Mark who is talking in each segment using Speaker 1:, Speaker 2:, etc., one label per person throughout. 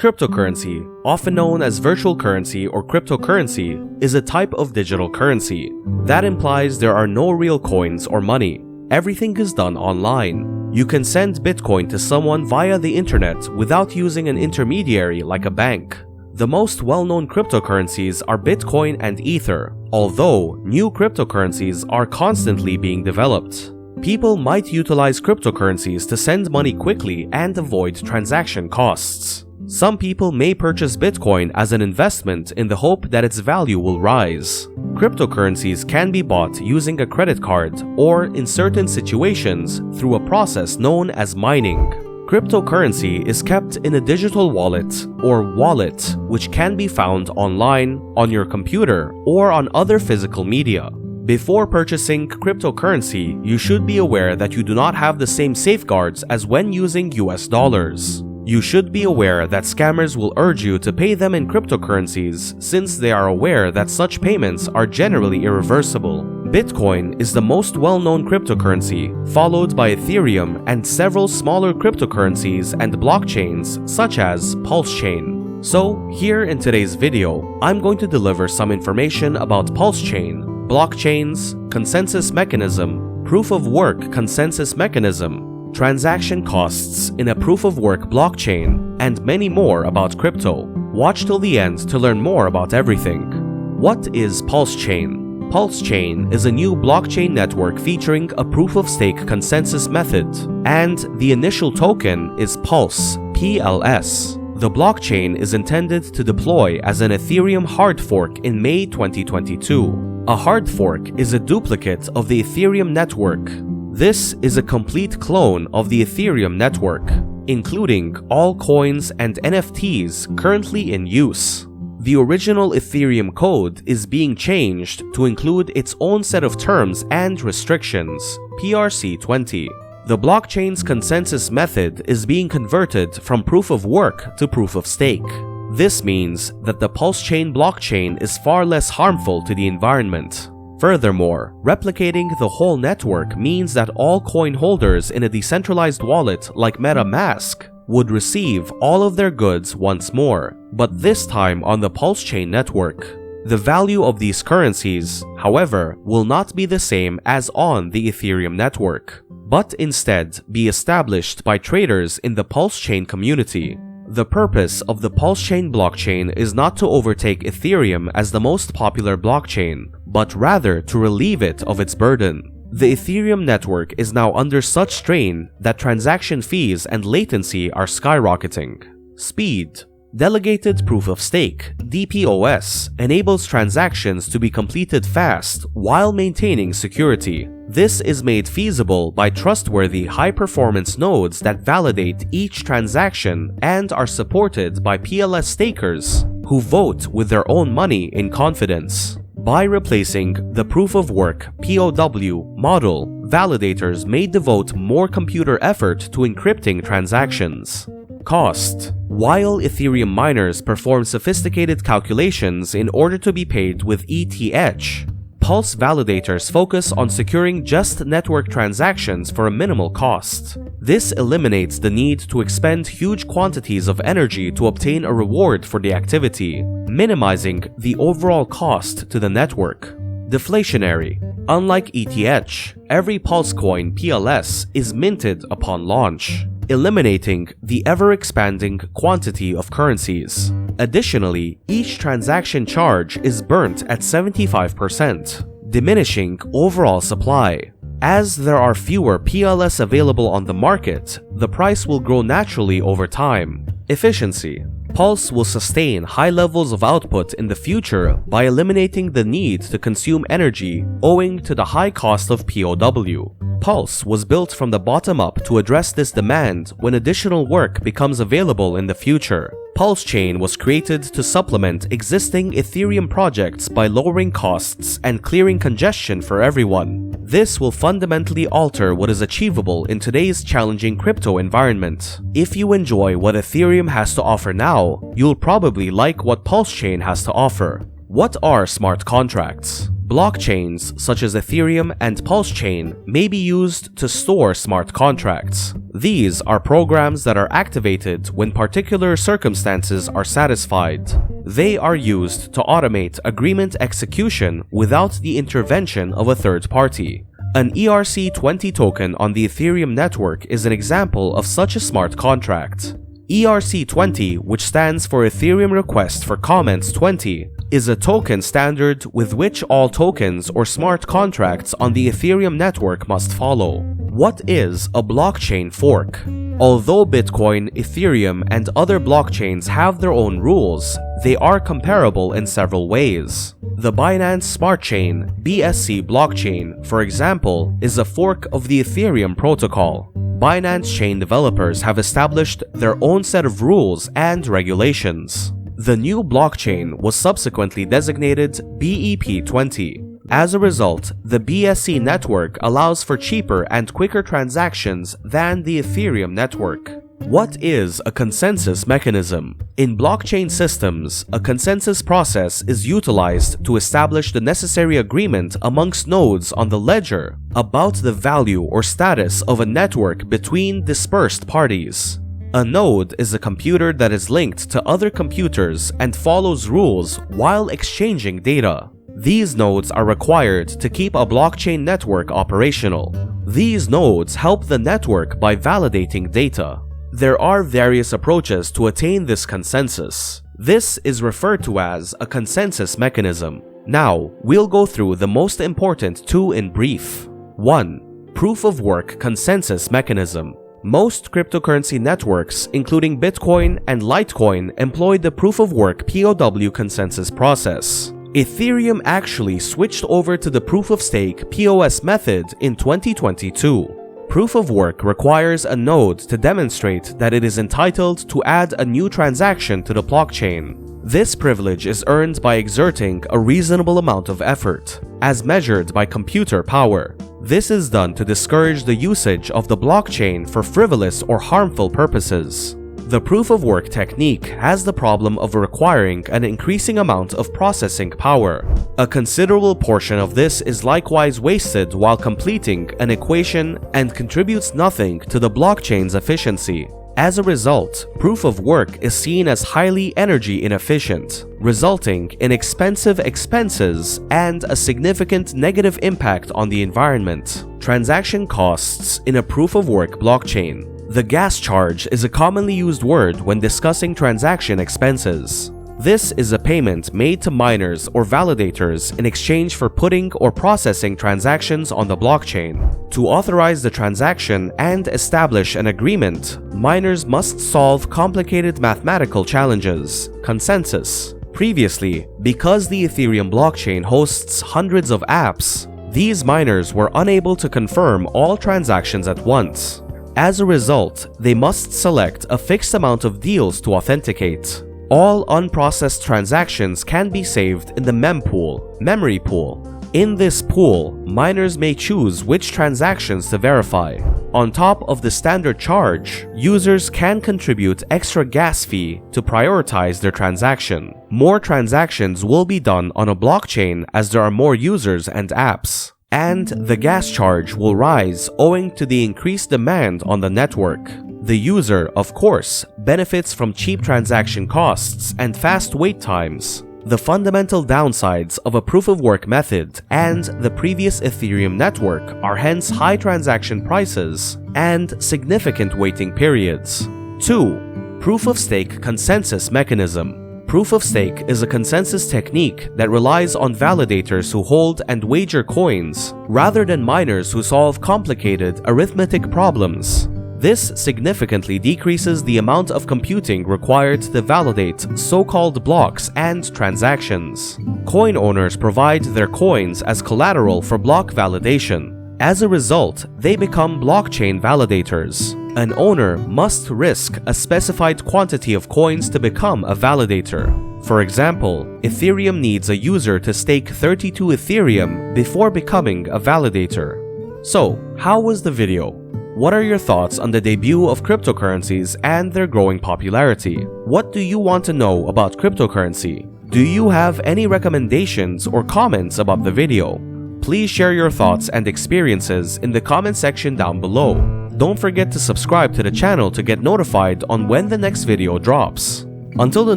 Speaker 1: Cryptocurrency, often known as virtual currency or cryptocurrency, is a type of digital currency. That implies there are no real coins or money. Everything is done online. You can send Bitcoin to someone via the internet without using an intermediary like a bank. The most well-known cryptocurrencies are Bitcoin and Ether, although new cryptocurrencies are constantly being developed. People might utilize cryptocurrencies to send money quickly and avoid transaction costs. Some people may purchase Bitcoin as an investment in the hope that its value will rise. Cryptocurrencies can be bought using a credit card or, in certain situations, through a process known as mining. Cryptocurrency is kept in a digital wallet or wallet, which can be found online, on your computer, or on other physical media. Before purchasing cryptocurrency, you should be aware that you do not have the same safeguards as when using US dollars. You should be aware that scammers will urge you to pay them in cryptocurrencies since they are aware that such payments are generally irreversible. Bitcoin is the most well-known cryptocurrency, followed by Ethereum and several smaller cryptocurrencies and blockchains such as Pulse Chain. So, here in today's video, I'm going to deliver some information about Pulse Chain, blockchains, consensus mechanism, proof-of-work consensus mechanism, transaction costs in a proof-of-work blockchain, and many more about crypto. Watch till the end to learn more about everything. What is Pulse Chain? Pulse Chain is a new blockchain network featuring a proof-of-stake consensus method, and the initial token is Pulse, PLS. The blockchain is intended to deploy as an Ethereum hard fork in May 2022. A hard fork is a duplicate of the Ethereum network. This is a complete clone of the Ethereum network, including all coins and NFTs currently in use. The original Ethereum code is being changed to include its own set of terms and restrictions, PRC20. The blockchain's consensus method is being converted from proof-of-work to proof-of-stake. This means that the Pulse Chain blockchain is far less harmful to the environment. Furthermore, replicating the whole network means that all coin holders in a decentralized wallet like MetaMask would receive all of their goods once more, but this time on the Pulse Chain network. The value of these currencies, however, will not be the same as on the Ethereum network, but instead be established by traders in the Pulse Chain community. The purpose of the Pulse Chain blockchain is not to overtake Ethereum as the most popular blockchain, but rather to relieve it of its burden. The Ethereum network is now under such strain that transaction fees and latency are skyrocketing. Speed. Delegated Proof of Stake, DPoS, enables transactions to be completed fast while maintaining security. This is made feasible by trustworthy high-performance nodes that validate each transaction and are supported by PLS stakers who vote with their own money in confidence. By replacing the proof-of-work POW model, validators may devote more computer effort to encrypting transactions. Cost. While Ethereum miners perform sophisticated calculations in order to be paid with ETH, Pulse validators focus on securing just network transactions for a minimal cost. This eliminates the need to expend huge quantities of energy to obtain a reward for the activity, minimizing the overall cost to the network. Deflationary. Unlike ETH, every Pulse coin PLS is minted upon launch, eliminating the ever-expanding quantity of currencies. Additionally, each transaction charge is burnt at 75%, diminishing overall supply. As there are fewer PLS available on the market, the price will grow naturally over time. Efficiency. Pulse will sustain high levels of output in the future by eliminating the need to consume energy owing to the high cost of POW. Pulse was built from the bottom up to address this demand when additional work becomes available in the future. Pulse Chain was created to supplement existing Ethereum projects by lowering costs and clearing congestion for everyone. This will fundamentally alter what is achievable in today's challenging crypto environment. If you enjoy what Ethereum has to offer now, you'll probably like what Pulse Chain has to offer. What are smart contracts? Blockchains such as Ethereum and Pulse Chain may be used to store smart contracts. These are programs that are activated when particular circumstances are satisfied. They are used to automate agreement execution without the intervention of a third party. An ERC20 token on the Ethereum network is an example of such a smart contract. ERC20, which stands for Ethereum Request for Comments 20, is a token standard with which all tokens or smart contracts on the Ethereum network must follow. What is a blockchain fork? Although Bitcoin, Ethereum, and other blockchains have their own rules, they are comparable in several ways. The Binance Smart Chain (BSC) blockchain, for example, is a fork of the Ethereum protocol. Binance Chain developers have established their own set of rules and regulations. The new blockchain was subsequently designated BEP20. As a result, the BSC network allows for cheaper and quicker transactions than the Ethereum network. What is a consensus mechanism? In blockchain systems, a consensus process is utilized to establish the necessary agreement amongst nodes on the ledger about the value or status of a network between dispersed parties. A node is a computer that is linked to other computers and follows rules while exchanging data. These nodes are required to keep a blockchain network operational. These nodes help the network by validating data. There are various approaches to attain this consensus. This is referred to as a consensus mechanism. Now, we'll go through the most important two in brief. 1. Proof of work consensus mechanism. Most cryptocurrency networks, including Bitcoin and Litecoin, employ the proof of work POW consensus process. Ethereum actually switched over to the proof of stake POS method in 2022. Proof of work requires a node to demonstrate that it is entitled to add a new transaction to the blockchain. This privilege is earned by exerting a reasonable amount of effort, as measured by computer power. This is done to discourage the usage of the blockchain for frivolous or harmful purposes. The proof of work technique has the problem of requiring an increasing amount of processing power. A considerable portion of this is likewise wasted while completing an equation and contributes nothing to the blockchain's efficiency. As a result, proof of work is seen as highly energy inefficient, resulting in expensive expenses and a significant negative impact on the environment. Transaction costs in a proof of work blockchain. The gas charge is a commonly used word when discussing transaction expenses. This is a payment made to miners or validators in exchange for putting or processing transactions on the blockchain. To authorize the transaction and establish an agreement, miners must solve complicated mathematical challenges, consensus. Previously, because the Ethereum blockchain hosts hundreds of apps, these miners were unable to confirm all transactions at once. As a result, they must select a fixed amount of deals to authenticate. All unprocessed transactions can be saved in the mempool, memory pool. In this pool, miners may choose which transactions to verify. On top of the standard charge, users can contribute extra gas fee to prioritize their transaction. More transactions will be done on a blockchain as there are more users and apps. And the gas charge will rise owing to the increased demand on the network. The user, of course, benefits from cheap transaction costs and fast wait times. The fundamental downsides of a proof-of-work method and the previous Ethereum network are hence high transaction prices and significant waiting periods. 2. Proof-of-stake consensus mechanism. Proof of stake is a consensus technique that relies on validators who hold and wager coins, rather than miners who solve complicated arithmetic problems. This significantly decreases the amount of computing required to validate so-called blocks and transactions. Coin owners provide their coins as collateral for block validation. As a result, they become blockchain validators. An owner must risk a specified quantity of coins to become a validator. For example, Ethereum needs a user to stake 32 Ethereum before becoming a validator. So, how was the video? What are your thoughts on the debut of cryptocurrencies and their growing popularity? What do you want to know about cryptocurrency? Do you have any recommendations or comments about the video? Please share your thoughts and experiences in the comment section down below. Don't forget to subscribe to the channel to get notified on when the next video drops. Until the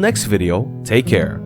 Speaker 1: next video, take care.